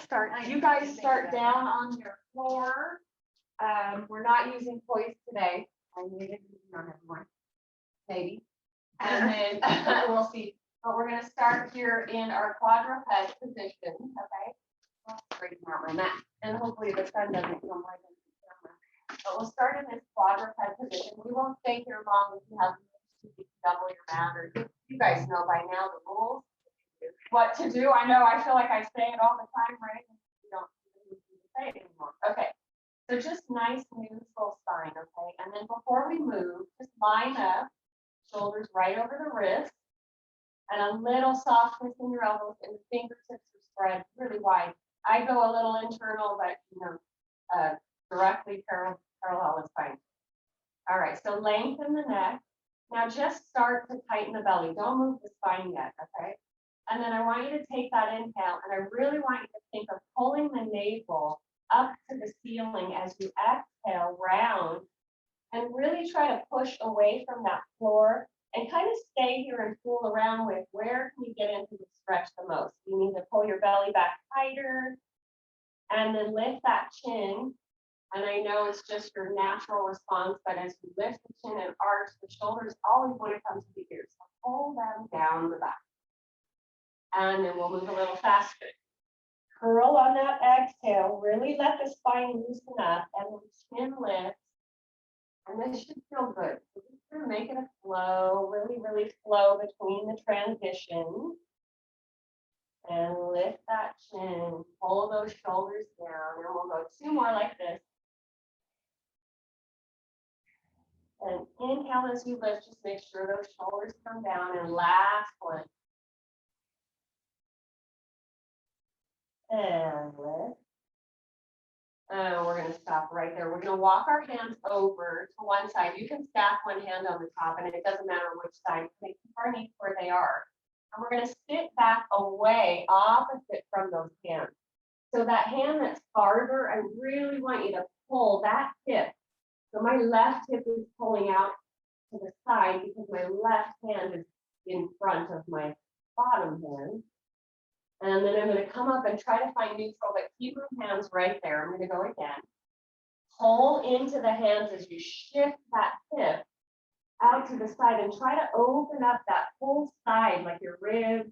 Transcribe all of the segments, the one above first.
let's start. You guys start down on your floor. We're not using hoist today. I needed to on everyone, maybe. And then we'll see. But we're going to start here in our quadruped position. Okay. I'll straighten out my mat, and hopefully the sun doesn't come right into the camera. But we'll start in this quadruped position. We won't stay here long if you have to double your mat, or you guys know by now the rules. What to do? I know. I feel like I say it all the time, right? You don't even say it anymore. Okay. So just nice neutral spine, okay? And then before we move, just line up, shoulders right over the wrist, and a little softness in your elbows, and the fingertips are spread really wide. I go a little internal, but directly parallel is fine. All right, so lengthen the neck. Now just start to tighten the belly. Don't move the spine yet, okay? And then I want you to take that inhale, and I really want you to think of pulling the navel up to the ceiling as you exhale round, and really try to push away from that floor and kind of stay here and fool around with where can you get into the stretch the most. You need to pull your belly back tighter and then lift that chin. And I know it's just your natural response, but as you lift the chin and arch, the shoulders always want to come to the ears. So pull them down the back. And then we'll move a little faster. Curl on that exhale, really let the spine loosen up, and the chin lifts. And this should feel good. So just gonna make it a flow, really, really flow between the transitions. And lift that chin, pull those shoulders down, and we'll go two more like this. And inhale as you lift, just make sure those shoulders come down, and last one. And lift. And we're going to stop right there. We're going to walk our hands over to one side. You can stack one hand on the top, and it doesn't matter which side. Keep our knees where they are. And we're going to sit back away, opposite from those hands. So that hand that's farther, I really want you to pull that hip. So my left hip is pulling out to the side because my left hand is in front of my bottom hand. And then I'm going to come up and try to find neutral, but keep my hands right there. I'm going to go again. Pull into the hands as you shift that hip out to the side and try to open up that whole side, like your ribs.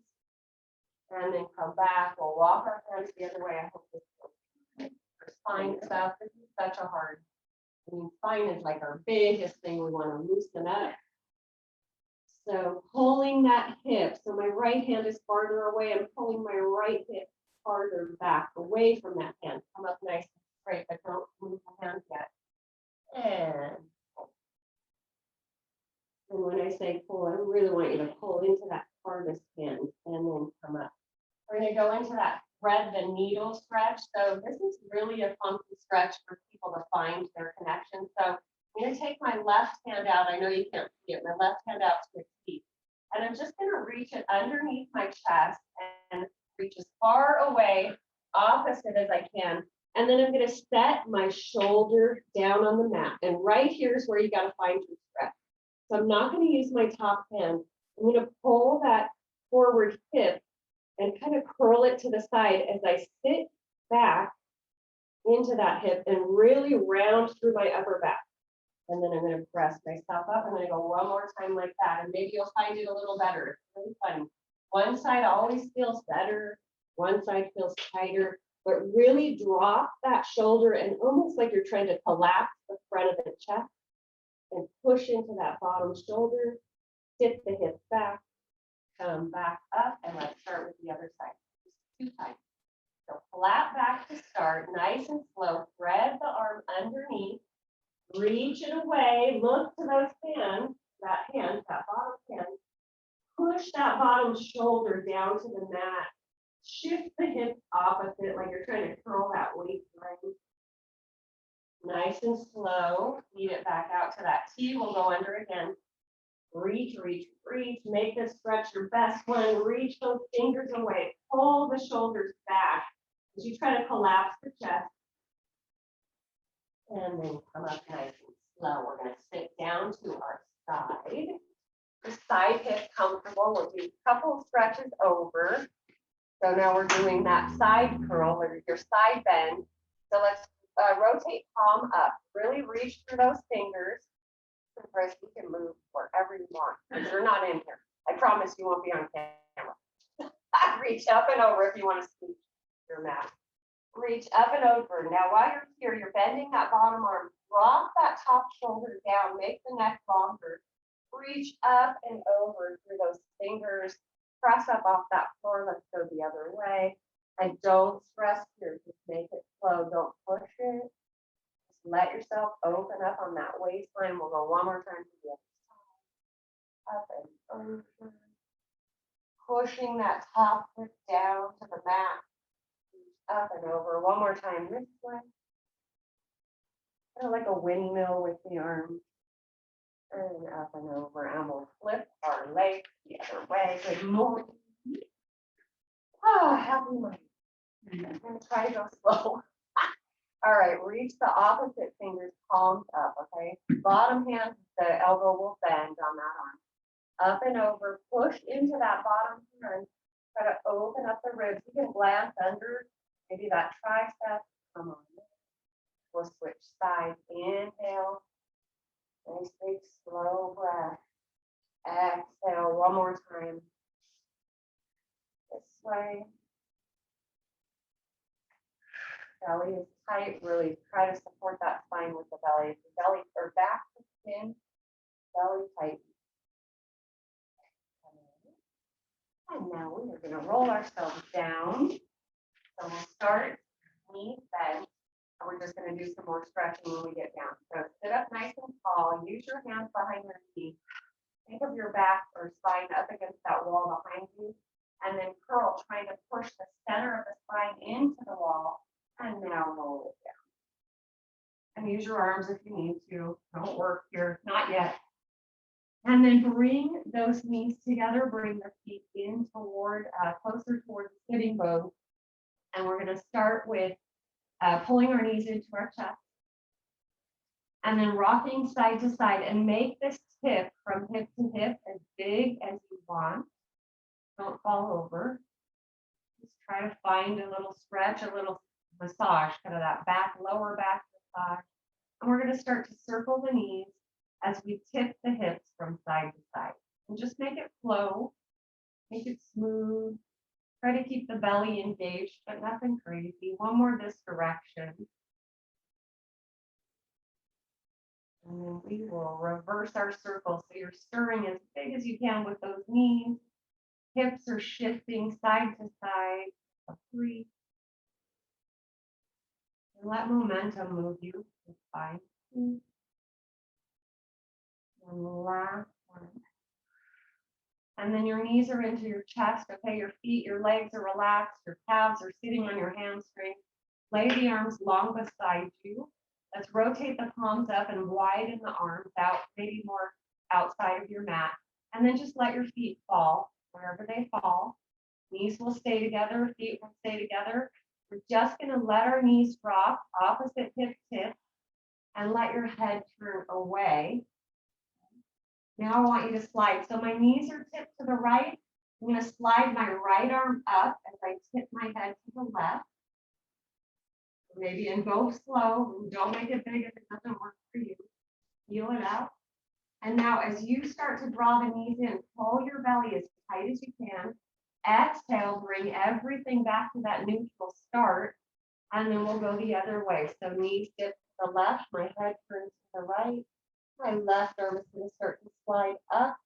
And then come back. We'll walk our hands the other way. I hope this is for spine stuff. This is such a hard. I mean, spine is like our biggest thing we want to loosen up. So pulling that hip, so my right hand is farther away. I'm pulling my right hip farther back away from that hand. Come up nice and straight, but don't move the hand yet. And when I say pull, I really want you to pull into that farthest hand and then come up. We're going to go into that thread the needle stretch. So this is really a funky stretch for people to find their connection. So I'm going to take my left hand out. I know you can't see it. My left hand out to my feet. And I'm just going to reach it underneath my chest and reach as far away, opposite as I can. And then I'm going to set my shoulder down on the mat. And right here is where you got to find your stretch. So I'm not going to use my top hand. I'm going to pull that forward hip and kind of curl it to the side as I sit back into that hip and really round through my upper back. And then I'm going to press myself up. I'm going to go one more time like that. And maybe you'll find it a little better. It's really fun. One side always feels better. One side feels tighter. But really drop that shoulder and almost like you're trying to collapse the front of the chest and push into that bottom shoulder. Tip the hips back. Come back up. And let's start with the other side. Just 2 times. So flat back to start. Nice and slow. Thread the arm underneath. Reach it away, look to those hands, that bottom hand. Push that bottom shoulder down to the mat. Shift the hips opposite, like you're trying to curl that waistline. Nice and slow. Feed it back out to that T. We'll go under again. Reach, reach, reach. Make this stretch your best one. Reach those fingers away. Pull the shoulders back as you try to collapse the chest. And then come up nice and slow. We're going to sit down to our side. The side hip comfortable. We'll do a couple of stretches over. So now we're doing that side curl or your side bend. So let's rotate palm up. Really reach through those fingers. And Chris, you can move wherever you want because you're not in here. I promise you won't be on camera. Reach up and over if you want to squeeze your mat. Reach up and over. Now while you're here, you're bending that bottom arm. Drop that top shoulder down. Make the neck longer. Reach up and over through those fingers. Press up off that floor. Let's go the other way. And don't stress here. Just make it flow. Don't push it. Just let yourself open up on that waistline. We'll go one more time to the other side. Up and over. Pushing that top hip down to the mat. Up and over. One more time this way. Kind of like a windmill with the arms. And up and over. And we'll flip our legs the other way. Good morning. Oh, happy morning. I'm going to try to go slow. All right, reach the opposite fingers, palms up, okay? Bottom hand, the elbow will bend on that arm. Up and over, push into that bottom hand. Try to open up the ribs. You can glance under, maybe that tricep. Come on. We'll switch sides. Inhale. Nice big slow breath. Exhale one more time. This way. Belly is tight. Really try to support that spine with the belly. The belly or back to chin. Belly tight. And now we are going to roll ourselves down. So we'll start knees bent. And we're just going to do some more stretching when we get down. So sit up nice and tall. Use your hands behind your knee. Think of your back or spine up against that wall behind you. And then curl, trying to push the center of the spine into the wall. And now roll it down. And use your arms if you need to. Don't work here. Not yet. And then bring those knees together. Bring the feet in toward, closer toward the sitting bone. And we're going to start with pulling our knees into our chest. And then rocking side to side. And make this hip from hip to hip as big as you want. Don't fall over. Just try to find a little stretch, a little massage, kind of that back, lower back massage. And we're going to start to circle the knees as we tip the hips from side to side. And just make it flow, make it smooth. Try to keep the belly engaged, but nothing crazy. One more this direction. And then we will reverse our circle. So you're stirring as big as you can with those knees. Hips are shifting side to side. 3. And let momentum move you. It's 5. 2. And last one. And then your knees are into your chest. Okay, your feet, your legs are relaxed. Your calves are sitting on your hamstring. Lay the arms long beside you. Let's rotate the palms up and widen the arms out, maybe more outside of your mat. And then just let your feet fall wherever they fall. Knees will stay together, feet will stay together. We're just going to let our knees drop, opposite hip tip, and let your head turn away. Now I want you to slide. So my knees are tipped to the right. I'm going to slide my right arm up as I tip my head to the left. Maybe and go slow. Don't make it big if it doesn't work for you. Feel it out. And now as you start to draw the knees in, pull your belly as tight as you can. Exhale, bring everything back to that neutral start. And then we'll go the other way. So knees dip to the left, my head turns to the right. My left arm is going to start to slide up.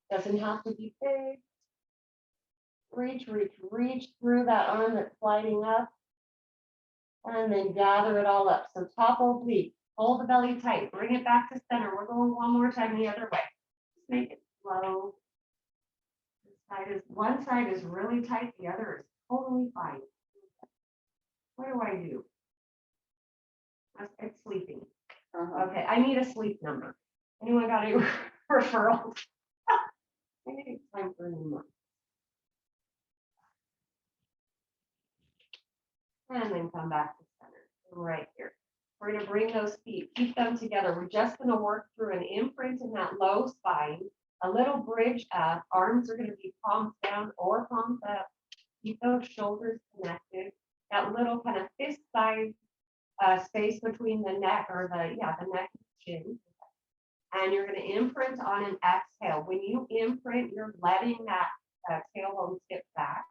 Doesn't have to be big. Reach, reach, reach through that arm that's sliding up. And then gather it all up. So top oblique, hold the belly tight, bring it back to center. We're going one more time the other way. Just make it slow. One side is really tight, the other is totally fine. What do I do? It's sleeping. Okay, I need a sleep number. Anyone got any referrals? I think it's time for a new one. And then come back to center, right here. We're going to bring those feet, keep them together. We're just going to work through an imprint in that low spine, a little bridge up. Arms are going to be palms down or palms up. Keep those shoulders connected. That little kind of fist size space between the neck or the neck and chin. And you're going to imprint on an exhale. When you imprint, you're letting that tailbone tip back.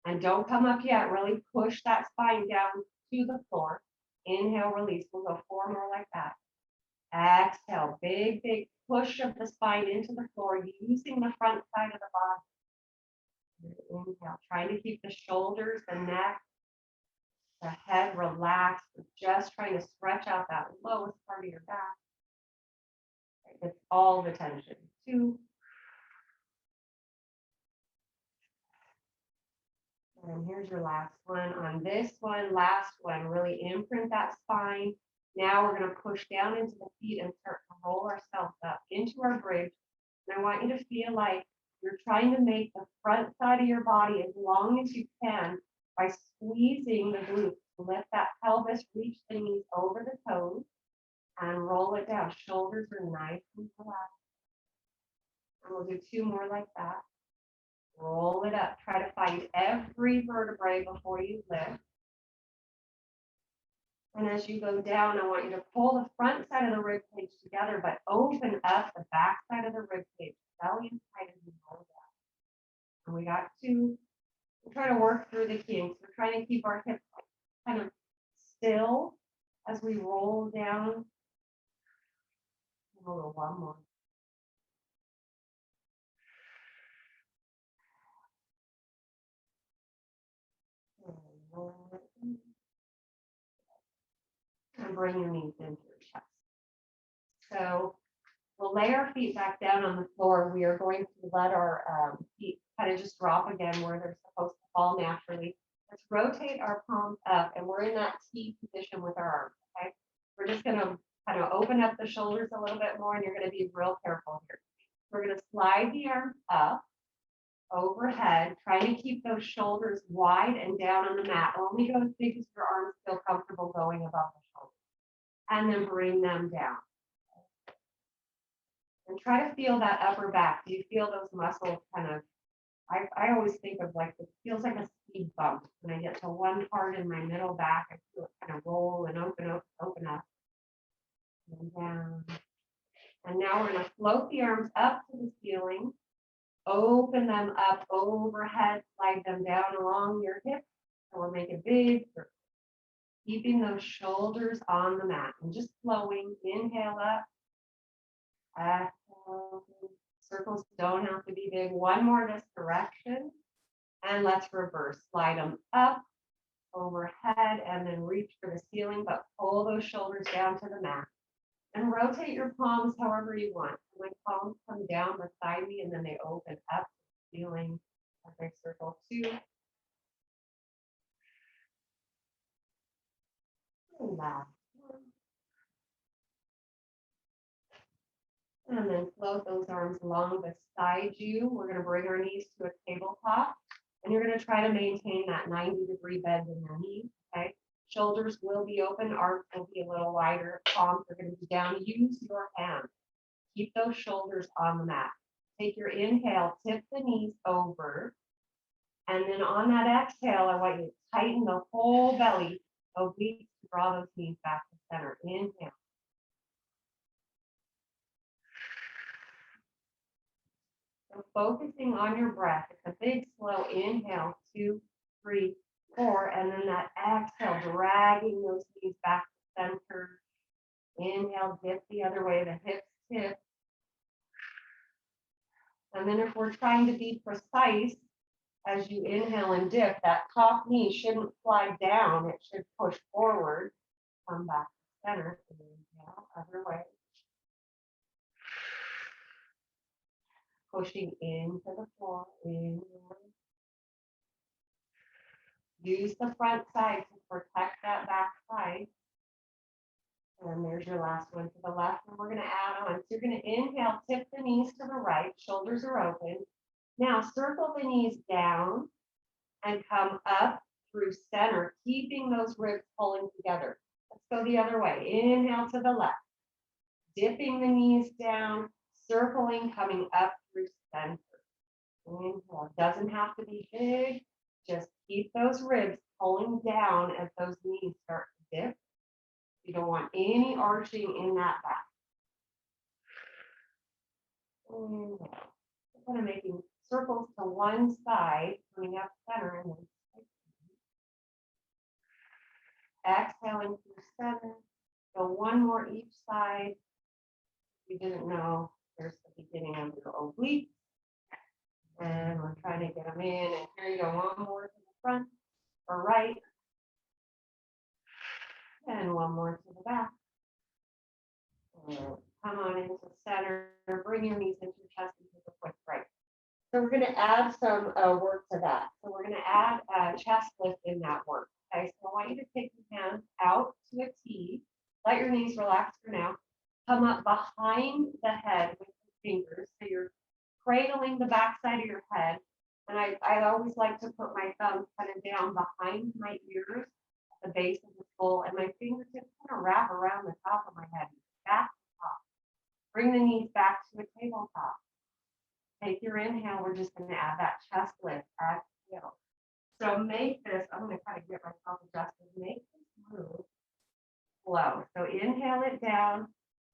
And don't come up yet. Really push that spine down to the floor. Inhale, release. We'll go 4 more like that. Exhale, big, big push of the spine into the floor, using the front side of the body. Inhale, trying to keep the shoulders, the neck, the head relaxed. We're just trying to stretch out that lowest part of your back. It's all the tension. 2. And here's your last one. On this one, last one, really imprint that spine. Now we're going to push down into the feet and start to roll ourselves up into our bridge. And I want you to feel like you're trying to make the front side of your body as long as you can by squeezing the glutes. Lift that pelvis, reach the knees over the toes, and roll it down. Shoulders are nice and relaxed. And we'll do 2 more like that. Roll it up. Try to find every vertebrae before you lift. And as you go down, I want you to pull the front side of the rib cage together, but open up the back side of the rib cage, belly and side as you roll down. And we got 2. We're trying to work through the kinks. We're trying to keep our hips kind of still as we roll down. We'll go 1 more. And bring your knees into your chest. So we'll lay our feet back down on the floor. We are going to let our feet kind of just drop again where they're supposed to fall naturally. Let's rotate our palms up, and we're in that T position with our arms, okay? We're just going to kind of open up the shoulders a little bit more, and you're going to be real careful here. We're going to slide the arms up, overhead, trying to keep those shoulders wide and down on the mat. Only go as big as your arms feel comfortable going above the shoulders. And then bring them down. And try to feel that upper back. Do you feel those muscles kind of, I always think of like, it feels like a speed bump. When I get to one part in my middle back, I feel it kind of roll and open up, and down. And now we're going to float the arms up to the ceiling, open them up overhead, slide them down along your hips, and we'll make a big circle. Keeping those shoulders on the mat and just flowing. Inhale up. Exhale. Circles don't have to be big. 1 more this direction. And let's reverse. Slide them up, overhead, and then reach for the ceiling, but pull those shoulders down to the mat. And rotate your palms however you want. My palms come down beside me, and then they open up to the ceiling as I circle 2. And last one. And then float those arms along beside you. We're going to bring our knees to a tabletop. And you're going to try to maintain that 90-degree bend in your knees. Okay. Shoulders will be open. Arms will be a little wider. Palms are going to be down. Use your hands. Keep those shoulders on the mat. Take your inhale. Tip the knees over. And then on that exhale, I want you to tighten the whole belly. Obliques to draw those knees back to center. Inhale. So focusing on your breath. It's a big, slow inhale. 2, 3, 4. And then that exhale, dragging those knees back to center. Inhale, dip the other way. The hips tip. And then if we're trying to be precise, as you inhale and dip, that top knee shouldn't slide down. It should push forward. Come back to center. Inhale, other way. Pushing into the floor. Inhale. Use the front side to protect that back side. And there's your last one to the left. And we're going to add on. So you're going to inhale, tip the knees to the right. Shoulders are open. Now circle the knees down and come up through center, keeping those ribs pulling together. Let's go the other way. Inhale to the left. Dipping the knees down, circling, coming up through center. Inhale. Doesn't have to be big. Just keep those ribs pulling down as those knees start to dip. You don't want any arching in that back. And kind of making circles to one side, coming up center, and then exhaling through center. Go one more each side. If you didn't know, there's the beginning of your oblique. And we're trying to get them in. And here you go, one more to the front or right. And one more to the back. And come on into center. Bring your knees into your chest and take a quick break. So we're going to add some work to that. So we're going to add a chest lift in that work. Okay, so I want you to take your hands out to a T. Let your knees relax for now. Come up behind the head with your fingers. So you're cradling the back side of your head. And I always like to put my thumbs kind of down behind my ears at the base of the skull. And my fingertips kind of wrap around the top of my head. Back to top. Bring the knees back to a tabletop. Take your inhale. We're just going to add that chest lift. Exhale. So make this, I'm going to kind of get myself adjusted. Make this move slow. So inhale it down.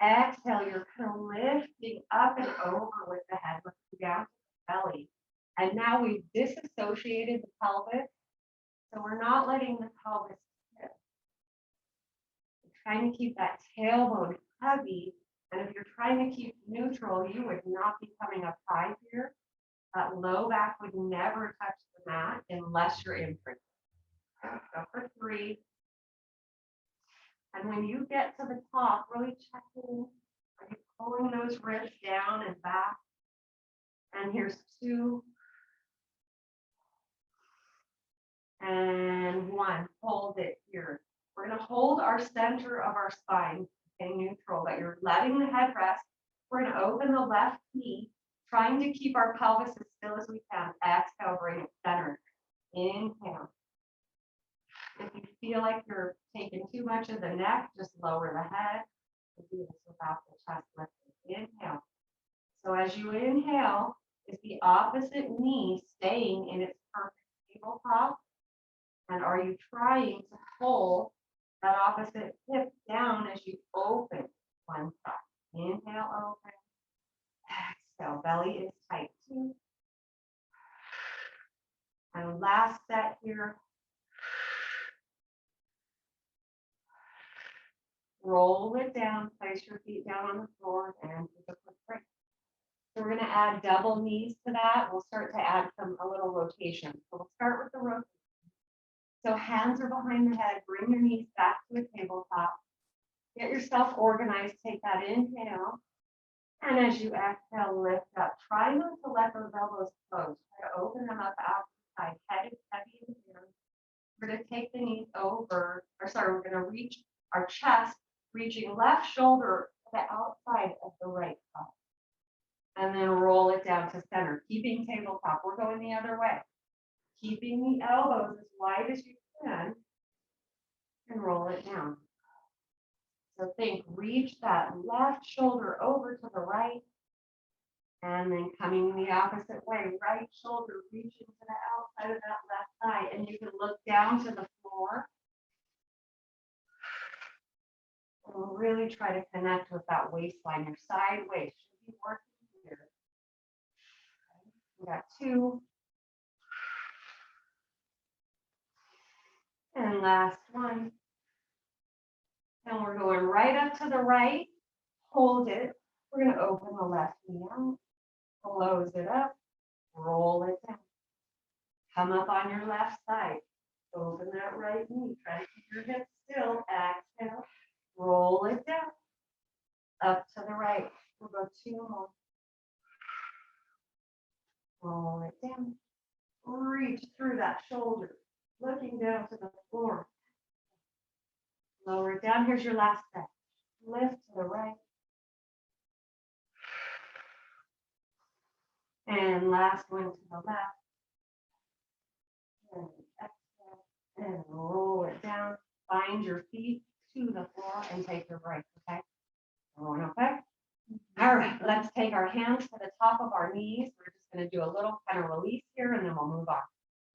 Exhale, you're kind of lifting up and over with the head, lifting down to the belly. And now we've disassociated the pelvis. So we're not letting the pelvis tip. We're trying to keep that tailbone heavy. And if you're trying to keep neutral, you would not be coming up high here. That low back would never touch the mat unless you're in for 2. Go for 3. And when you get to the top, really check in. Are you pulling those ribs down and back? And here's 2. And 1. Hold it here. We're going to hold our center of our spine, stay neutral, but you're letting the head rest. We're going to open the left knee, trying to keep our pelvis as still as we can. Exhale, bring it center. Inhale. If you feel like you're taking too much of the neck, just lower the head. We'll do this without the chest lifting. Inhale. So as you inhale, is the opposite knee staying in its perfect tabletop? And are you trying to pull that opposite hip down as you open one side? Inhale, open. Exhale, belly is tight too. And last set here. Roll it down, place your feet down on the floor, and take a quick break. So we're going to add double knees to that. We'll start to add a little rotation. So we'll start with the rotation. So hands are behind the head. Bring your knees back to a tabletop. Get yourself organized. Take that inhale. And as you exhale, lift up. Try not to let those elbows close. Try to open them up out the side. Head is heavy in here. We're going to take the knees over. We're going to reach our chest, reaching left shoulder to the outside of the right side. And then roll it down to center, keeping tabletop. We're going the other way. Keeping the elbows as wide as you can and roll it down. So think, reach that left shoulder over to the right and then coming the opposite way. Right shoulder reaching to the outside of that left thigh. And you can look down to the floor. And really try to connect with that waistline. Your side waist should be working here. Okay. We got 2. And last one. And we're going right up to the right. Hold it. We're going to open the left knee out. Close it up. Roll it down. Come up on your left side. Open that right knee. Try to keep your hips still. Exhale. Roll it down. Up to the right. We'll go 2 more. Roll it down. Reach through that shoulder. Looking down to the floor. Lower it down. Here's your last step. Lift to the right. And last one to the left. And exhale. And roll it down. Find your feet to the floor and take your break. Okay? Everyone okay? All right. Let's take our hands to the top of our knees. We're just going to do a little kind of release here and then we'll move on.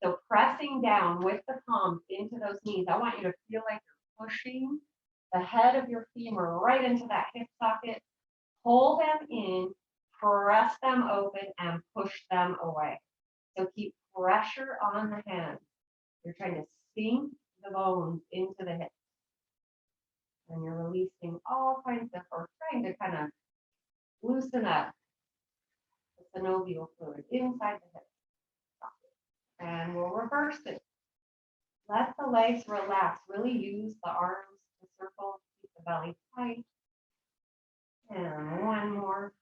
So pressing pressing down with the palms into those knees. I want you to feel like you're pushing the head of your femur right into that hip socket. Pull them in, press them open, and push them away. So keep pressure on the hands. You're trying to sink the bones into the hips. And you're releasing all kinds of, or trying to kind of loosen up the synovial fluid inside the hips. And we'll reverse it. Let the legs relax. Really use the arms to circle, keep the belly tight. And one more.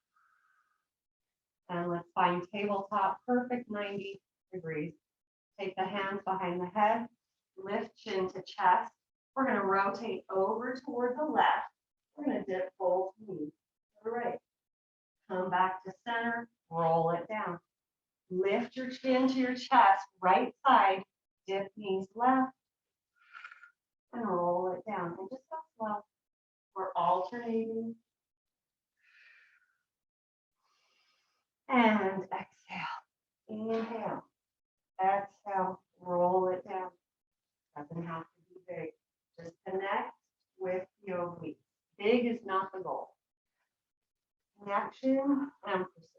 And let's find tabletop, perfect 90 degrees. Take the hands behind the head, lift chin to chest. We're going to rotate over toward the left. We're going to dip both knees to the right. Come back to center, roll it down. Lift your chin to your chest, right side, dip knees left, and roll it down. And just go slow. We're alternating. And exhale. Inhale. Exhale. Roll it down. Doesn't have to be big. Just connect with your obliques. Big is not the goal. Connection and precision.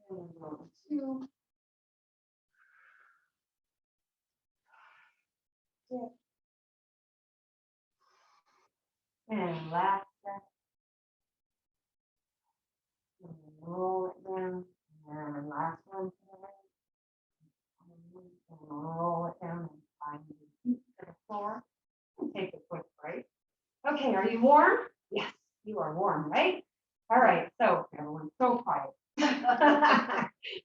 And number 2. Dip. And last step. And roll it down. And last one to the right. And roll it down and find your feet to the floor. And take a quick break. Okay, are you warm? Yes, you are warm, right? All right, so everyone's so quiet.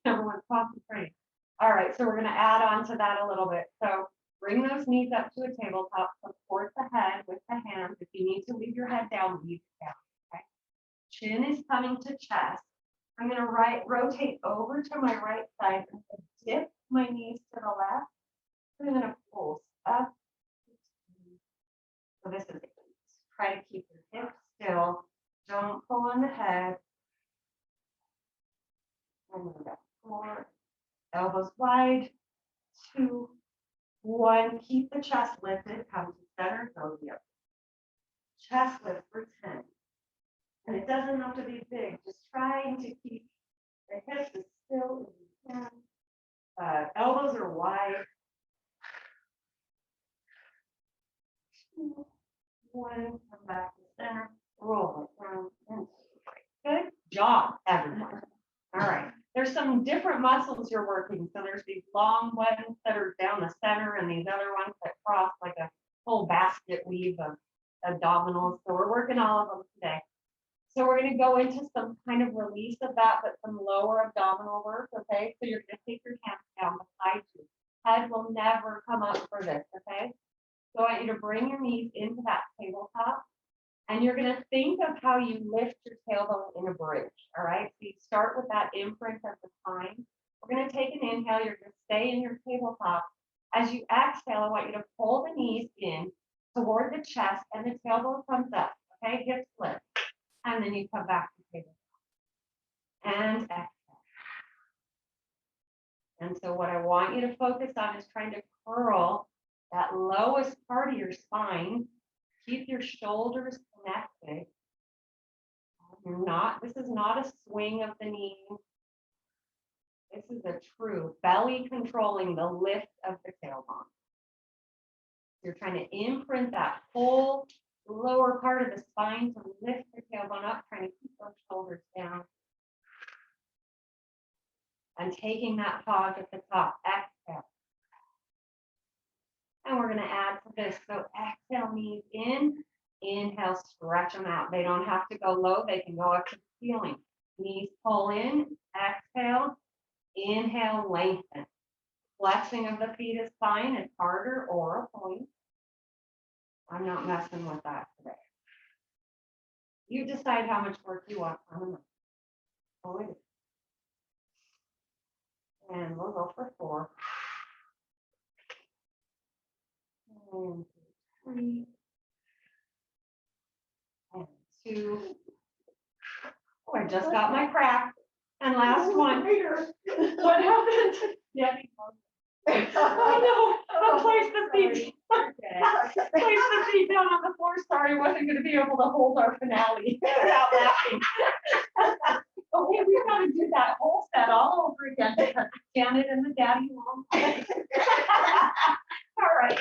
Everyone's concentrating. All right, so we're going to add on to that a little bit. So bring those knees up to a tabletop, support the head with the hands. If you need to leave your head down, leave it down. Okay. Chin is coming to chest. I'm going to rotate over to my right side and dip my knees to the left. I'm going to pulse up. So this is it. Try to keep your hips still. Don't pull on the head. And move back 4. Elbows wide. 2, 1. Keep the chest lifted. Come to center. Go the other. Chest lift for 10. And it doesn't have to be big. Just trying to keep the hips as still as you can. Elbows are wide. 2, 1. Come back to center. Roll it down. And good job, everyone. All right. There's some different muscles you're working. So there's these long ones that are down the center and these other ones that cross like a whole basket weave of abdominals. So we're working all of them today. So we're going to go into some kind of release of that, but some lower abdominal work, okay? So you're going to take your hands down beside you. Head will never come up for this, okay? So I want you to bring your knees into that tabletop. And you're going to think of how you lift your tailbone in a bridge, all right? So you start with that imprint of the spine. We're going to take an inhale. You're going to stay in your tabletop. As you exhale, I want you to pull the knees in toward the chest and the tailbone comes up, okay? Hips lift. And then you come back to tabletop. And exhale. And so what I want you to focus on is trying to curl that lowest part of your spine. Keep your shoulders connected. This is not a swing of the knee. This is a true belly controlling the lift of the tailbone. You're trying to imprint that whole lower part of the spine to lift the tailbone up, trying to keep those shoulders down. And taking that pause at the top, exhale. And we're going to add to this. So exhale, knees in. Inhale, stretch them out. They don't have to go low. They can go up to the ceiling. Knees pull in. Exhale. Inhale, lengthen. Flexing of the feet is fine. It's harder or a point. I'm not messing with that today. You decide how much work you want on the mat. Oh, it is. And we'll go for 4. And 3. And 2. Oh, I just got my crack. And last one. What happened? Yeah. I know. Place the feet. Place the feet down on the floor. Sorry, wasn't going to be able to hold our finale without laughing. Okay, we've got to do that whole set all over again. Janet and the daddy long. All right.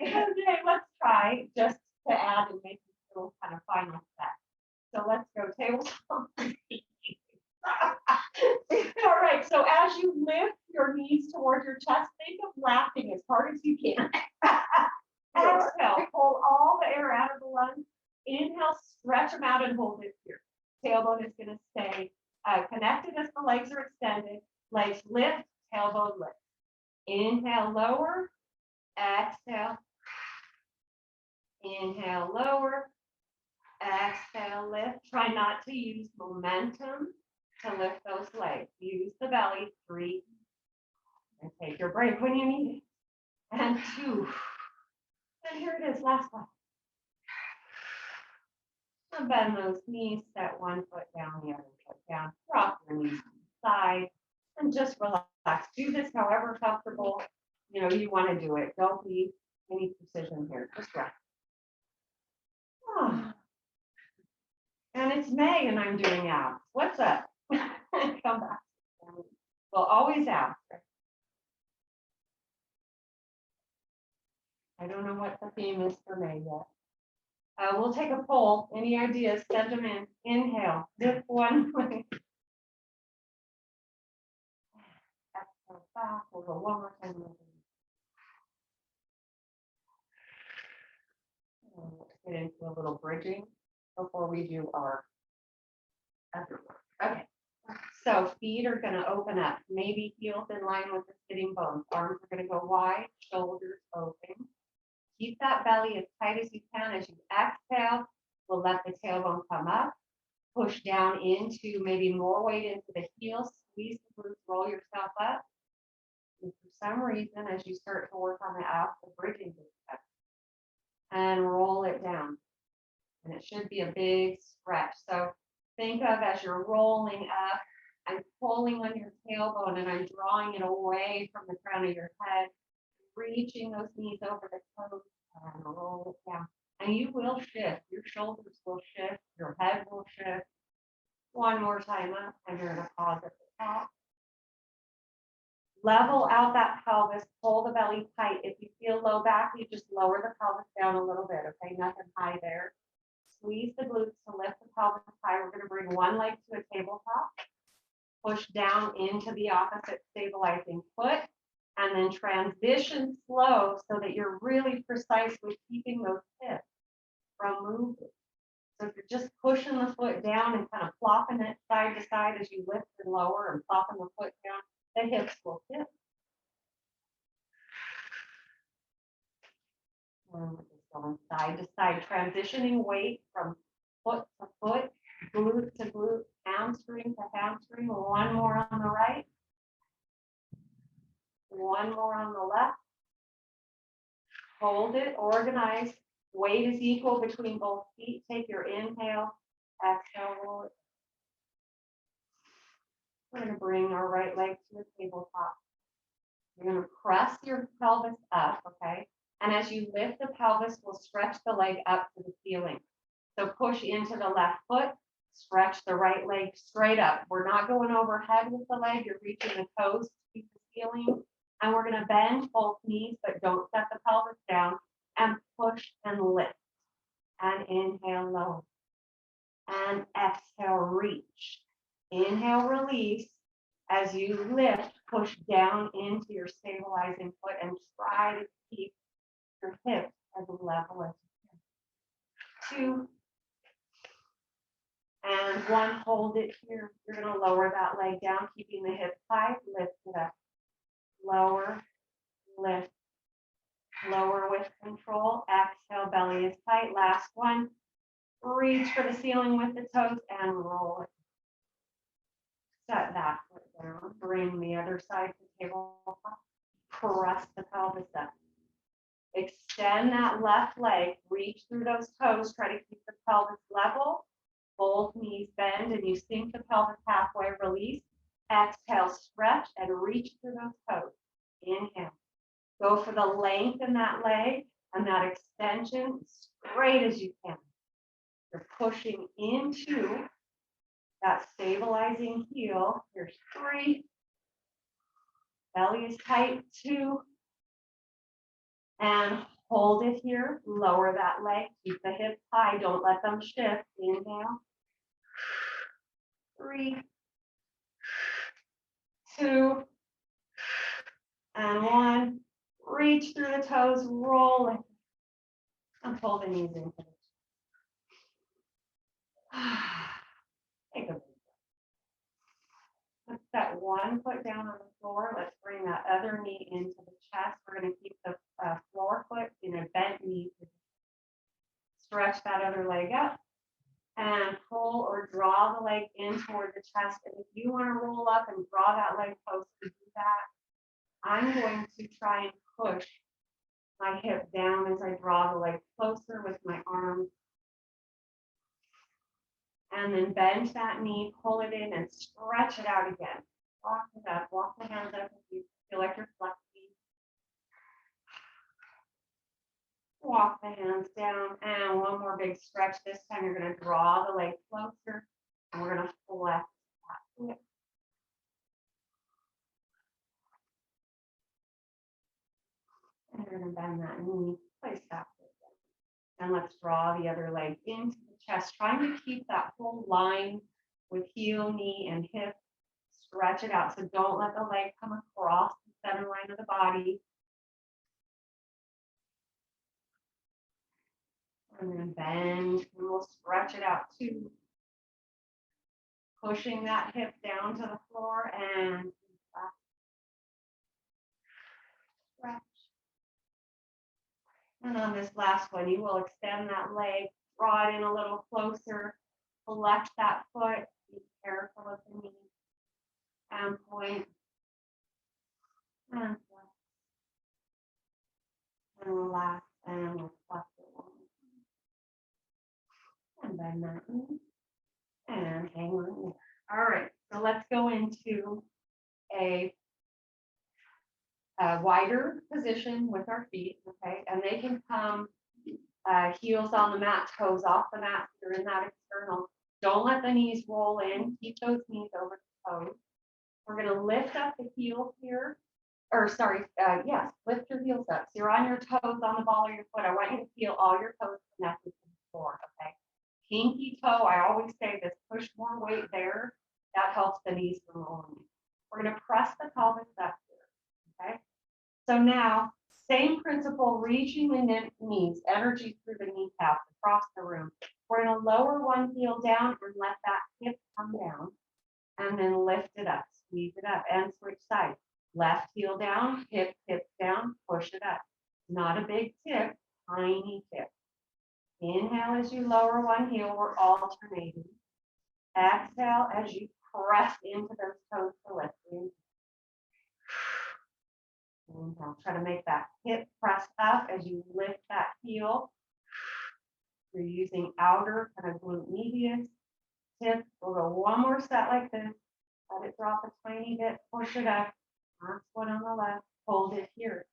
Okay, let's try just to add and make this little kind of final set. So let's go tabletop. All right, so as you lift your knees towards your chest, think of laughing as hard as you can. Exhale, pull all the air out of the lungs. Inhale, stretch them out and hold it here. Tailbone is going to stay connected as the legs are extended. Legs lift, tailbone lift. Inhale, lower. Exhale. Inhale, lower. Exhale, lift. Try not to use momentum to lift those legs. Use the belly. 3. And take your break when you need it. And 2. And here it is, last one. And bend those knees, set one foot down, the other foot down. Drop your knees to the side and just relax. Do this however comfortable you want to do it. Don't need any precision here. Just rest. Oh. And it's May and I'm doing abs. What's up? Come back. Well, always abs. I don't know what the theme is for May yet. We'll take a poll. Any ideas? Send them in. Inhale. Lift one way. Exhale back. We'll go one more time. Let's get into a little bridging before we do our other work. Okay. So feet are going to open up. Maybe heels in line with the sitting bones. Arms are going to go wide. Shoulders open. Keep that belly as tight as you can. As you exhale, we'll let the tailbone come up. Push down into maybe more weight into the heels. Squeeze the glutes, roll yourself up. And for some reason, as you start to work on the abs, the bridging gets better. And roll it down. And it should be a big stretch. So think of as you're rolling up, I'm pulling on your tailbone and I'm drawing it away from the crown of your head. Reaching those knees over the toes and roll it down. And you will shift. Your shoulders will shift. Your head will shift. One more time up. And you're going to pause at the top. Level out that pelvis. Pull the belly tight. If you feel low back, you just lower the pelvis down a little bit. Okay, nothing high there. Squeeze the glutes to lift the pelvis high. We're going to bring one leg to a tabletop. Push down into the opposite stabilizing foot. And then transition slow so that you're really precise with keeping those hips from moving. So if you're just pushing the foot down and kind of flopping it side to side as you lift and lower and flopping the foot down, the hips will tip. And we're just going side to side, transitioning weight from foot to foot, glute to glute, hamstring to hamstring. One more on the right. One more on the left. Hold it, organize. Weight is equal between both feet. Take your inhale, exhale, roll it. We're going to bring our right leg to the tabletop. You're going to press your pelvis up, okay? And as you lift the pelvis, we'll stretch the leg up to the ceiling. So push into the left foot, stretch the right leg straight up. We're not going overhead with the leg. You're reaching the toes to the ceiling. And we're going to bend both knees, but don't set the pelvis down. And push and lift. And inhale, lower. And exhale, reach. Inhale, release. As you lift, push down into your stabilizing foot and try to keep your hips as level as you can. 2. And 1, hold it here. You're going to lower that leg down, keeping the hips high. Lift it up. Lower, lift, lower with control. Exhale, belly is tight. Last one. Reach for the ceiling with the toes and roll it. Set that foot down. Bring the other side to the tabletop. Press the pelvis up. Extend that left leg. Reach through those toes. Try to keep the pelvis level Both knees bend and you sink the pelvis halfway, release. Exhale, stretch and reach through those toes. Inhale. Go for the length in that leg and that extension straight as you can. You're pushing into that stabilizing heel. Here's 3. Belly is tight, 2. And hold it here. Lower that leg. Keep the hips high. Don't let them shift. Inhale. 3, 2, and 1. Reach through the toes. Roll it. And pull the knees into it. Take a breath. Let's set one foot down on the floor. Let's bring that other knee into the chest. We're going to keep the floor foot in a bent knee. Stretch that other leg up and pull or draw the leg in toward the chest. And if you want to roll up and draw that leg closer, do that. I'm going to try and push my hip down as I draw the leg closer with my arms. And then bend that knee, pull it in, and stretch it out again. Walk it up, walk the hands up if you feel like you're flexing. Walk the hands down, and one more big stretch. This time you're going to draw the leg closer, and we're going to flex that hip. And you're going to bend that knee, place that foot down. And let's draw the other leg into the chest, trying to keep that whole line with heel, knee, and hip. Stretch it out. So don't let the leg come across the center line of the body. And then bend, and we'll stretch it out too. Pushing that hip down to the floor and stretch. And on this last one, you will extend that leg, draw it in a little closer, flex that foot, be careful of the knee, and point, and flex, and relax, and we'll flex it one more time. And bend that knee, and hang on there. All right, so let's go into a wider position with our feet, okay? And they can come heels on the mat, toes off the mat. You're in that external. Don't let the knees roll in. Keep those knees over the toes. We're going to lift up the heels here. Or sorry, yes, lift your heels up. So you're on your toes on the ball of your foot. I want you to feel all your toes connected to the floor, okay? Pinky toe, I always say this, push more weight there. That helps the knees from rolling. We're going to press the pelvis up here, okay? So now, same principle, reaching the knees, energy through the kneecaps across the room. We're going to lower one heel down and let that hip come down, and then lift it up, squeeze it up, and switch sides. Left heel down, hip down, push it up. Not a big tip, tiny tip. Inhale as you lower one heel, we're alternating. Exhale as you press into those toes to lift. Inhale, try to make that hip press up as you lift that heel. You're using outer kind of glute medius. Tip, we'll go one more set like this. Let it drop a tiny bit, push it up. Last one on the left, hold it here.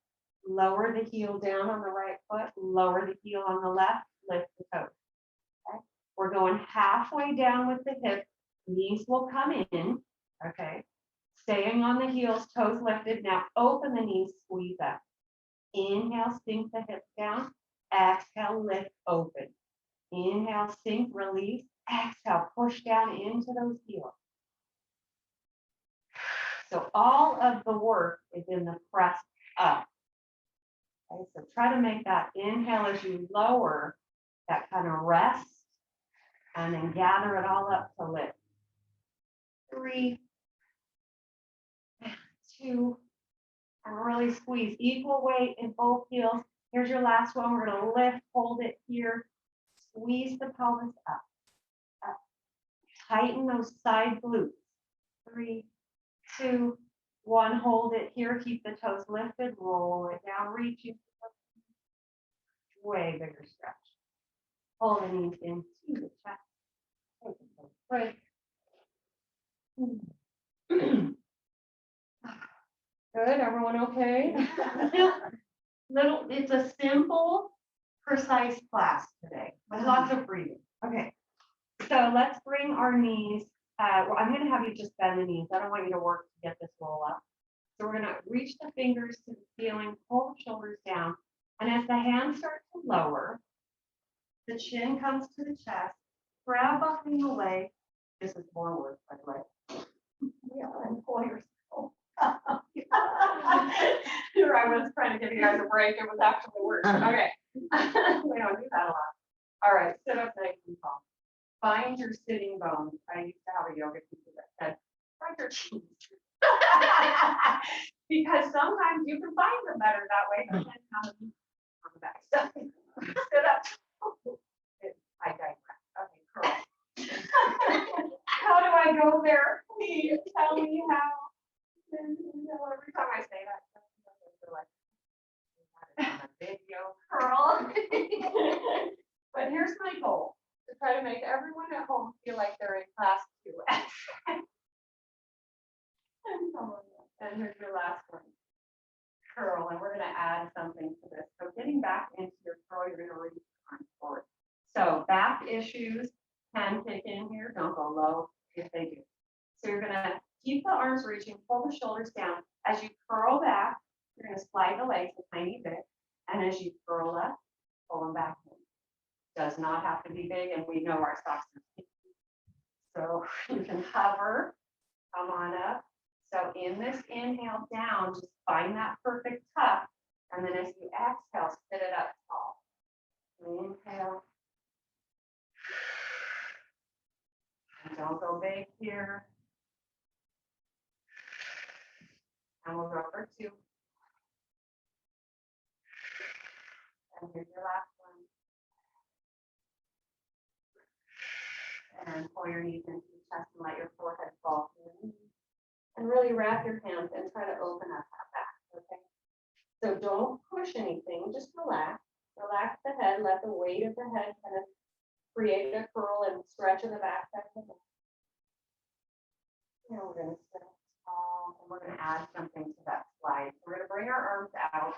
Lower the heel down on the right foot, lower the heel on the left, lift the toes. Okay? We're going halfway down with the hip, knees will come in, okay? Staying on the heels, toes lifted. Now open the knees, squeeze up. Inhale, sink the hips down. Exhale, lift, open. Inhale, sink, release. Exhale, push down into those heels. So all of the work is in the press up. Okay, so try to make that inhale as you lower, that kind of rest, and then gather it all up to lift. 3, 2, and really squeeze. Equal weight in both heels. Here's your last one. We're going to lift, hold it here. Squeeze the pelvis up. Up. Tighten those side glutes. 3, 2, 1. Hold it here. Keep the toes lifted. Roll it down. Reach it. Way bigger stretch. Pull the knees into the chest. Right. Good, everyone okay? It's a simple, precise class today with lots of breathing. Okay, so let's bring our knees. Well, I'm going to have you just bend the knees. I don't want you to work to get this roll up. So we're going to reach the fingers to the ceiling, pull the shoulders down. And as the hands start to lower, the chin comes to the chest, grab behind the leg. This is more work, by the way. Yeah, and pull yourself. Here I was trying to give you guys a break. It was actually worse. Okay. We don't do that a lot. All right, sit up nice and tall. Find your sitting bones. I used to have a yoga teacher that said, find your cheeks. Because sometimes you can find them better that way. But then on the back. So, sit up. I digress. Okay, curl. How do I go there? Please tell me how. Every time I say that, they're like, video curl. But here's my goal, to try to make everyone at home feel like they're in class 2. And here's your last one. Curl, and we're going to add something to this. So getting back into your curl, you're going to reach your arms forward. So back issues can kick in here. Don't go low if they do. So you're going to keep the arms reaching, pull the shoulders down. As you curl back, you're going to slide the legs a tiny bit. And as you curl up, pull them back in. Does not have to be big, and we know our socks are sticky. So you can hover, come on up. So in this inhale down, just find that perfect tuck. And then as you exhale, sit it up tall. Inhale. And don't go big here. And we'll go for 2. And here's your last one. And pull your knees into your chest and let your forehead fall to your knees. And really wrap your hands and try to open up that back, okay? So don't push anything, just relax. Relax the head, let the weight of the head kind of create a curl and stretch in the back side of the neck. Now we're going to sit tall, and we're going to add something to that slide. So we're going to bring our arms out.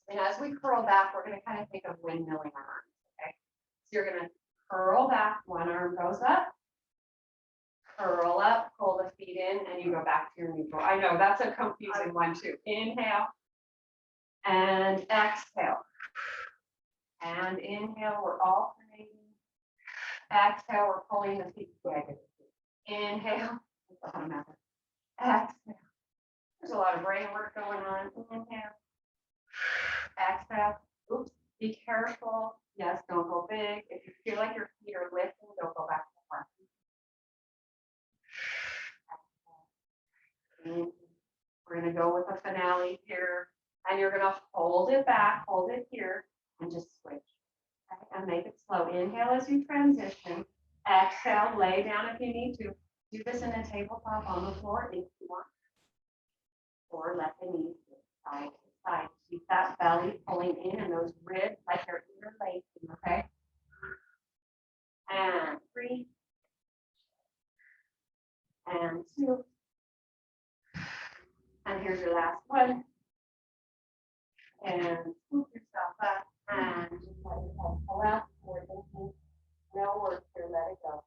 And as we curl back, we're going to kind of think of windmilling our arms, okay? So you're going to curl back, one arm goes up, curl up, pull the feet in, and you go back to your neutral. I know that's a confusing one too. Inhale and exhale. And inhale, we're alternating. Exhale, we're pulling the feet together. Inhale. Exhale. There's a lot of brain work going on. Inhale. Exhale. Oops. Be careful. Yes, don't go big. If you feel like your feet are lifting, don't go back to the front. We're going to go with a finale here, and you're going to hold it back, hold it here, and just switch. Okay? And make it slow. Inhale as you transition. Exhale, lay down if you need to. Do this in a tabletop on the floor if you want. Or let the knees go side to side. Keep that belly pulling in and those ribs like they're interlacing, okay? And 3. And 2. And here's your last one. And scoop yourself up and just let your head pull out. We're thinking, no work here, let it go.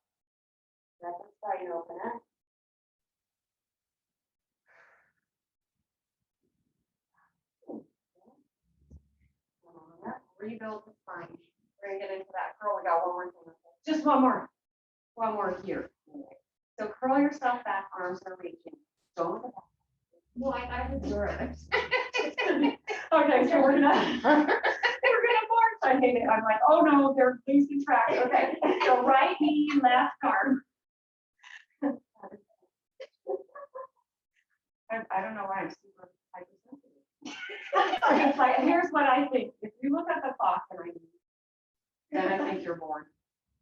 Let the spine open up. Rebuild the spine. We're going to get into that curl. We got one more thing. Just one more. One more here. So curl yourself back, arms are reaching. Don't look at that. No, I would do it. Okay, so we're gonna march. I hate it. I'm like, oh no, they're losing track. Okay, so right knee, left arm. I don't know why I'm super hypersensitive. It's like, here's what I think. If you look at the clock and then I think you're bored.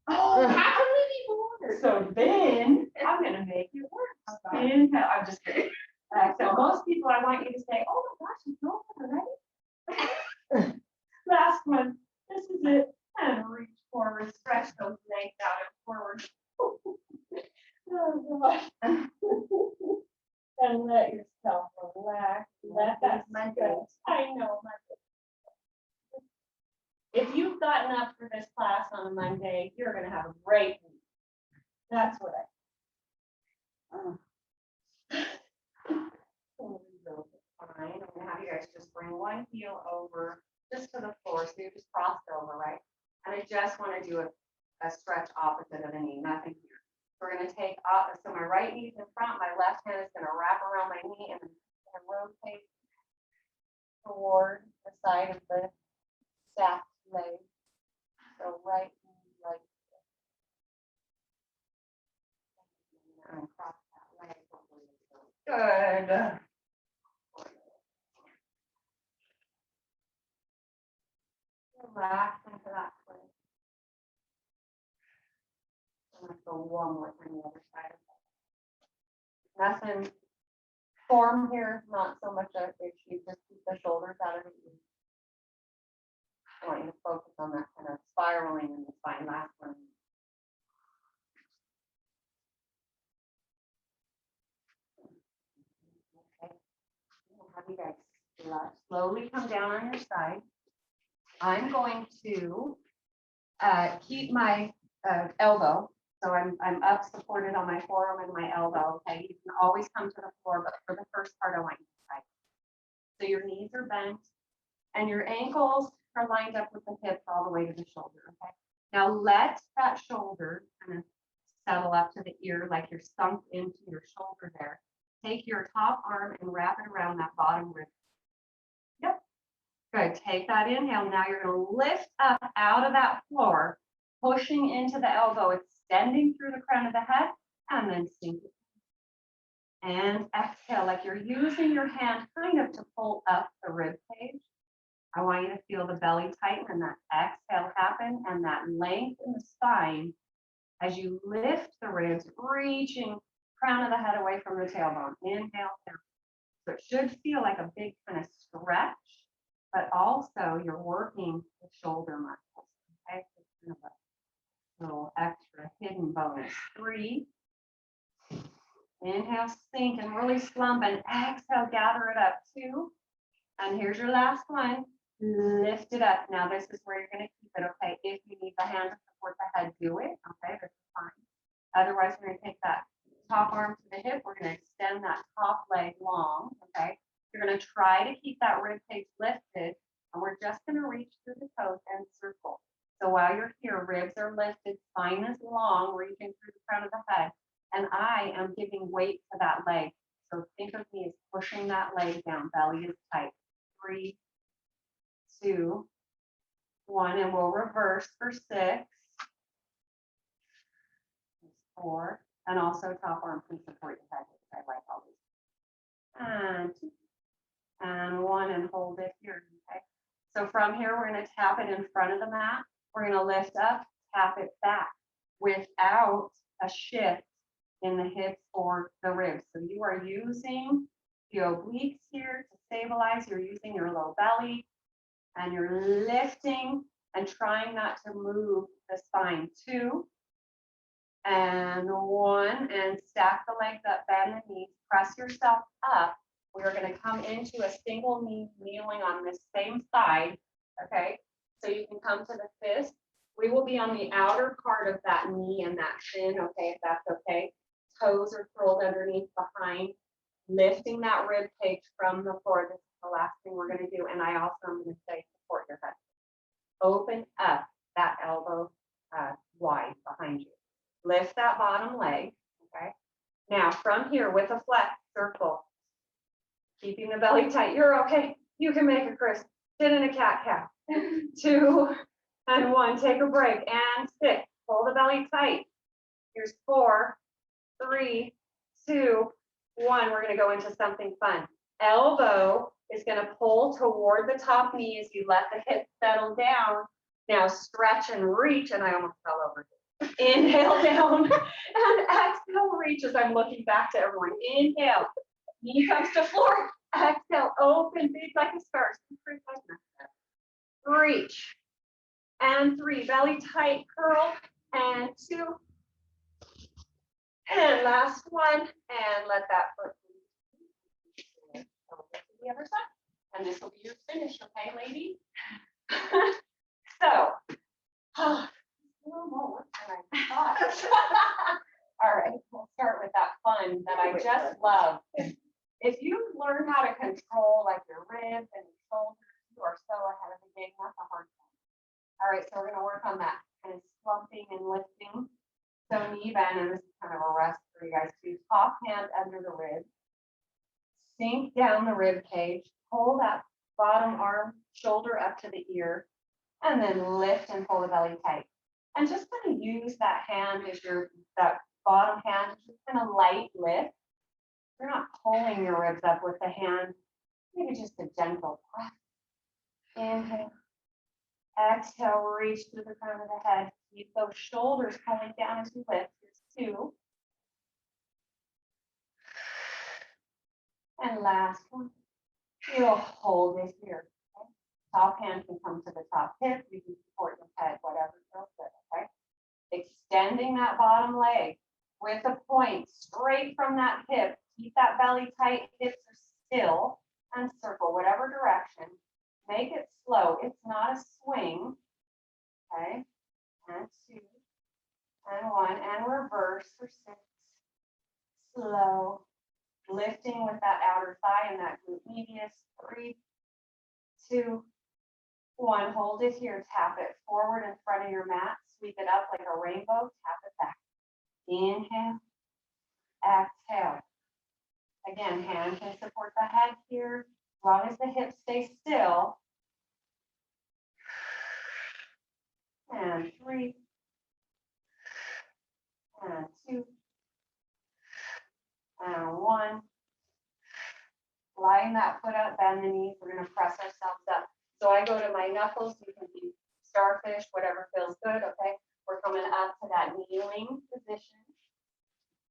Oh, how can we be bored? So then I'm gonna make you work. Inhale. I'm just kidding. So most people, I want you to say, oh my gosh, it's over already. Last one. This is it. And reach forward, stretch those legs out and forward. I know. If you've gotten up for this class on a Monday, you're going to have a great week. That's what fine. I'm going to have you guys just bring one heel over just to the floor. So you just crossed over, right? And I just want to do a stretch opposite of the knee, nothing here. We're going to take off, so my right knee's in front, my left hand is going to wrap around my knee and then rotate toward the side of the stacked leg. So right knee like this. And cross that leg. Good. Relax into that twist. Let's go one more on the other side of it. Nothing form here, not so much a issue, just keep the shoulders out of the knee. I want you to focus on that kind of spiraling in the spine. Last one. Okay. I'll have you guys slowly come down on your side. I'm going to keep my elbow. So I'm up supported on my forearm and my elbow. Okay, you can always come to the floor, but for the first part, I want you to try. So your knees are bent and your ankles are lined up with the hips all the way to the shoulder. Okay. Now let that shoulder kind of settle up to the ear like you're sunk into your shoulder there. Take your top arm and wrap it around that bottom rib. Yep. Good. Take that inhale. Now you're going to lift up out of that floor, pushing into the elbow, extending through the crown of the head, and then sink it. And exhale, like you're using your hand kind of to pull up the rib cage. I want you to feel the belly tighten and that exhale happen and that length in the spine as you lift the ribs, reaching crown of the head away from the tailbone. Inhale down. So it should feel like a big kind of stretch, but also you're working the shoulder muscles. Okay, so kind of a little extra hidden bonus. 3. Inhale, sink and really slump, and exhale, gather it up. 2. And here's your last one. Lift it up. Now this is where you're going to keep it. Okay, if you need the hand to support the head, do it. Okay, this is fine. Otherwise, we're going to take that top arm to the hip. We're going to extend that top leg long. Okay, you're going to try to keep that rib cage lifted, and we're just going to reach through the toes and circle. So while you're here, ribs are lifted, spine is long, reaching through the crown of the head, and I am giving weight to that leg. So think of me as pushing that leg down, belly is tight. 3, 2, 1, and we'll reverse for 6, 4, and also top arm can support your head. I like all these. And 2, and 1, and hold it here. Okay. So from here, we're going to tap it in front of the mat. We're going to lift up, tap it back without a shift in the hips or the ribs. So you are using the obliques here to stabilize. You're using your low belly and you're lifting and trying not to move the spine. 2, and 1, and stack the legs up, bend the knees, press yourself up. We are going to come into a single knee kneeling on this same side. Okay, so you can come to the fist. We will be on the outer part of that knee and that shin. Okay, if that's okay. Toes are curled underneath behind, lifting that rib cage from the floor. This is the last thing we're going to do. And I also am going to say support your head. Open up that elbow wide behind you. Lift that bottom leg. Okay. Now from here with a flex circle, keeping the belly tight. You're okay. You can make it, Chris. Sit in a cat-cow. 2, and 1. Take a break and sit. Pull the belly tight. Here's 4, 3, 2, 1. We're going to go into something fun. Elbow is going to pull toward the top knee as you let the hips settle down. Now stretch and reach, and I almost fell over. Inhale down and exhale, reach as I'm looking back to everyone. Inhale, knee comes to floor. Exhale, open, big like a star. Reach. And 3, belly tight, curl. And 2. And last one. And let that foot move. The other side. And this will be your finish, okay, ladies? So, a little more work than I thought. All right, we'll start with that fun that I just love. If you learn how to control like your ribs and your shoulders, you are so ahead of the game. That's a hard thing. All right, so we're gonna work on that kind of slumping and lifting. So knee bend, and this is kind of a rest for you guys too. Top hand under the rib. Sink down the rib cage. Pull that bottom arm, shoulder up to the ear, and then lift and pull the belly tight. And just kind of use that hand as that bottom hand, just kind of light lift. You're not pulling your ribs up with the hand. Maybe just a gentle breath. Inhale. Exhale, reach through the crown of the head. Keep those shoulders pulling down as you lift. Here's 2. And last one. You'll hold it here. Okay? Top hand can come to the top hip. You can support your head, whatever feels good. Okay. Extending that bottom leg with a point straight from that hip. Keep that belly tight. Hips are still, and circle whatever direction. Make it slow. It's not a swing. Okay. And 2, and 1, and reverse for 6. Slow. Lifting with that outer thigh and that glute medius. 3, 2, 1. Hold it here. Tap it forward in front of your mat. Sweep it up like a rainbow. Tap it back. Inhale. Exhale. Again, hand can support the head here. As long as the hips stay still. And 3. And 2. And 1. Line that foot up, bend the knees. We're going to press ourselves up. So I go to my knuckles. You can do starfish, whatever feels good. Okay. We're coming up to that kneeling position.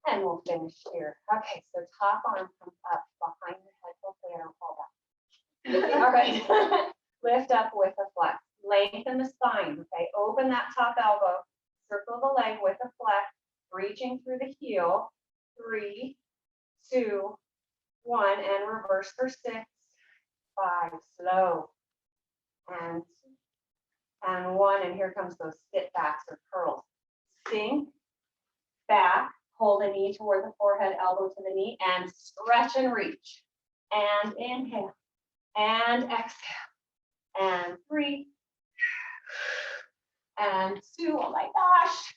And we'll finish here. Okay. So top arm comes up behind your head. Hopefully I don't fall back. All right. Lift up with a flex. Lengthen the spine. Okay. Open that top elbow. Circle the leg with a flex. Reaching through the heel. 3, 2, 1, and reverse for 6, 5, slow, and 2, and 1, and here comes those sit backs or curls. Sink back, hold the knee toward the forehead, elbow to the knee, and stretch and reach. And inhale, and exhale, and 3, and 2, oh my gosh,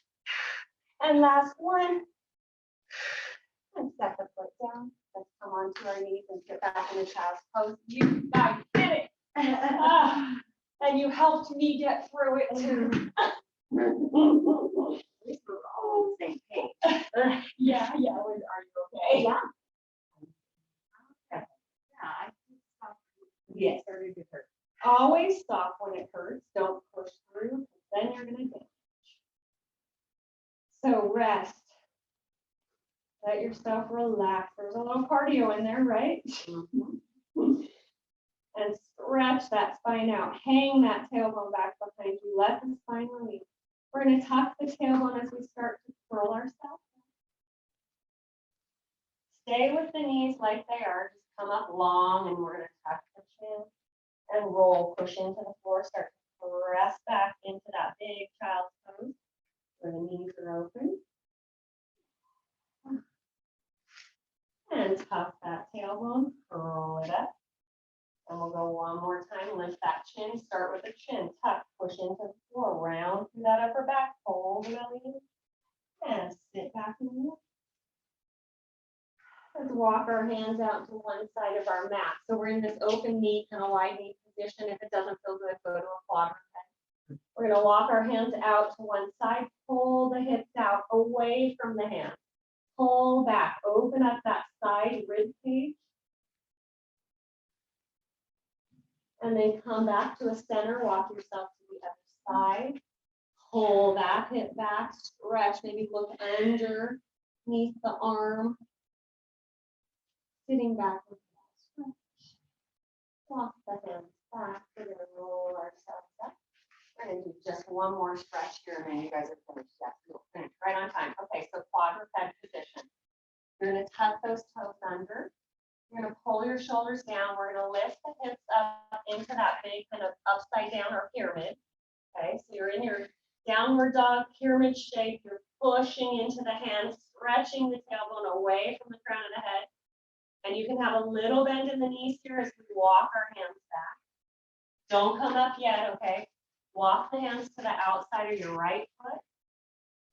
and last 1. And set the foot down. Let's come onto our knees and get back in the child's pose. You guys did it. And you helped me get through it too. Oh, same page. Yeah. Are you okay? Yeah. Yes. Always stop when it hurts. Don't push through. Then you're going to damage. So rest. Let yourself relax. There's a little cardio in there, right? Mm-hmm. And stretch that spine out. Hang that tailbone back behind you. Let the spine release. We're going to tuck the tailbone as we start to curl ourselves. Stay with the knees like they are. Just come up long, and we're going to tuck the chin and roll. Push into the floor. Start to press back into that big child's pose where the knees are open. And tuck that tailbone, curl it up. And we'll go one more time. Lift that chin. Start with the chin. Tuck, push into the floor. Round through that upper back. Hold the belly in. And sit back in the middle. Let's walk our hands out to one side of our mat. So we're in this open knee, kind of wide knee position. If it doesn't feel good, go to a quadruped. We're going to walk our hands out to one side. Pull the hips out away from the hands. Pull back, open up that side rib cage. And then come back to a center, walk yourself to the other side. Pull that hip back, stretch, maybe look underneath the arm. Sitting back with that stretch. Walk the hands back, we're gonna roll ourselves up. We're gonna do just one more stretch here, and then you guys are finished. Yes, we'll finish right on time. Okay, so quadruped position. You're gonna tuck those toes under. You're gonna pull your shoulders down. We're gonna lift the hips that big kind of upside down or pyramid. Okay, so you're in your downward dog pyramid shape. You're pushing into the hands, stretching the tailbone away from the crown of the head. And you can have a little bend in the knees here as we walk our hands back. Don't come up yet, okay? Walk the hands to the outside of your right foot.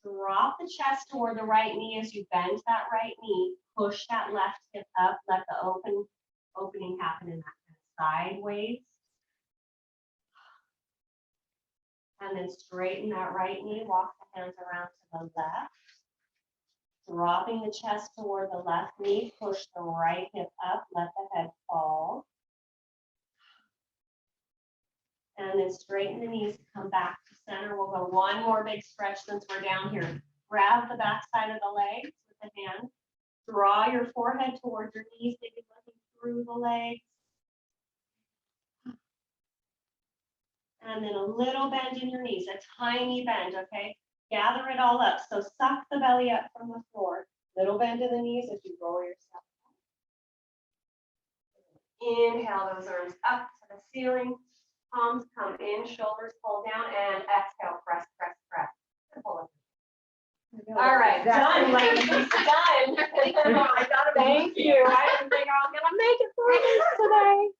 Drop the chest toward the right knee as you bend that right knee. Push that left hip up. Let the opening happen in that sideways. And then straighten that right knee. Walk the hands around to the left. Dropping the chest toward the left knee. Push the right hip up. Let the head fall. And then straighten the knees, come back to center. We'll go one more big stretch since we're down here. Grab the back side of the legs with the hand. Draw your forehead towards your knees, maybe looking through the legs. And then a little bend in your knees, a tiny bend, okay? Gather it all up. So suck the belly up from the floor. Little bend in the knees as you roll yourself down. Inhale those arms up to the ceiling. Palms come in, shoulders pull down, and exhale, press, press, press. All right, done, ladies, done. Thank you. I didn't think I was gonna make it through this today.